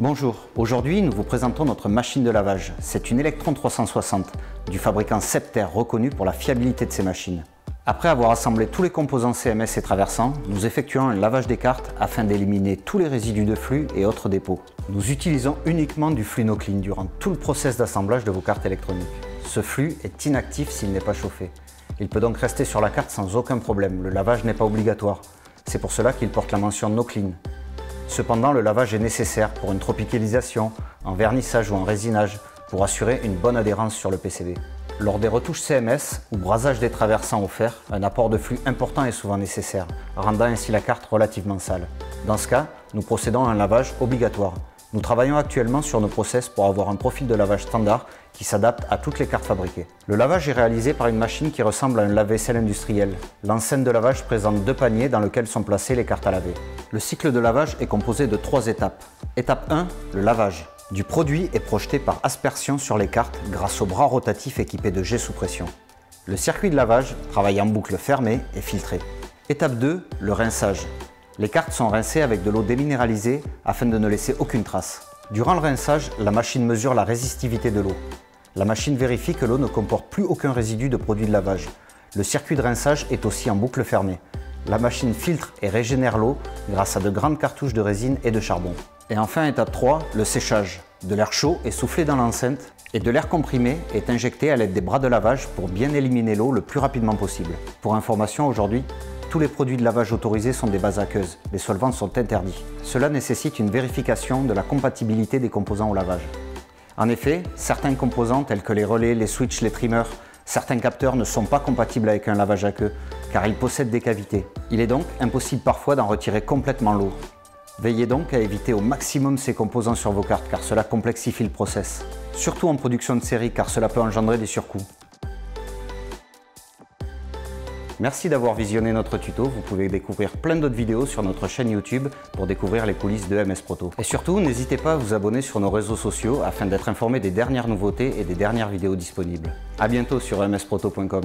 Bonjour, aujourd'hui nous vous présentons notre machine de lavage. C'est une Electron 360 du fabricant Septer reconnu pour la fiabilité de ses machines. Après avoir assemblé tous les composants CMS et traversants, nous effectuons un lavage des cartes afin d'éliminer tous les résidus de flux et autres dépôts. Nous utilisons uniquement du flux NoClean durant tout le process d'assemblage de vos cartes électroniques. Ce flux est inactif s'il n'est pas chauffé. Il peut donc rester sur la carte sans aucun problème, le lavage n'est pas obligatoire. C'est pour cela qu'il porte la mention NoClean. Cependant, le lavage est nécessaire pour une tropicalisation, en vernissage ou en résinage, pour assurer une bonne adhérence sur le PCB. Lors des retouches CMS ou brasage des traversants au fer, un apport de flux important est souvent nécessaire, rendant ainsi la carte relativement sale. Dans ce cas, nous procédons à un lavage obligatoire. Nous travaillons actuellement sur nos process pour avoir un profil de lavage standard qui s'adapte à toutes les cartes fabriquées. Le lavage est réalisé par une machine qui ressemble à un lave-vaisselle industriel. L'enceinte de lavage présente deux paniers dans lesquels sont placées les cartes à laver. Le cycle de lavage est composé de 3 étapes. Étape 1, le lavage. Du produit est projeté par aspersion sur les cartes grâce au bras rotatif équipé de jet sous pression. Le circuit de lavage travaille en boucle fermée et filtrée. Étape 2, le rinçage. Les cartes sont rincées avec de l'eau déminéralisée afin de ne laisser aucune trace. Durant le rinçage, la machine mesure la résistivité de l'eau. La machine vérifie que l'eau ne comporte plus aucun résidu de produit de lavage. Le circuit de rinçage est aussi en boucle fermée. La machine filtre et régénère l'eau grâce à de grandes cartouches de résine et de charbon. Et enfin, étape 3, le séchage. De l'air chaud est soufflé dans l'enceinte et de l'air comprimé est injecté à l'aide des bras de lavage pour bien éliminer l'eau le plus rapidement possible. Pour information, aujourd'hui, tous les produits de lavage autorisés sont des bases aqueuses. Les solvants sont interdits. Cela nécessite une vérification de la compatibilité des composants au lavage. En effet, certains composants tels que les relais, les switches, les trimmers, certains capteurs ne sont pas compatibles avec un lavage aqueux car ils possèdent des cavités. Il est donc impossible parfois d'en retirer complètement l'eau. Veillez donc à éviter au maximum ces composants sur vos cartes car cela complexifie le process. Surtout en production de série car cela peut engendrer des surcoûts. Merci d'avoir visionné notre tuto, vous pouvez découvrir plein d'autres vidéos sur notre chaîne YouTube pour découvrir les coulisses de MS Proto. Et surtout, n'hésitez pas à vous abonner sur nos réseaux sociaux afin d'être informé des dernières nouveautés et des dernières vidéos disponibles. A bientôt sur msproto.com.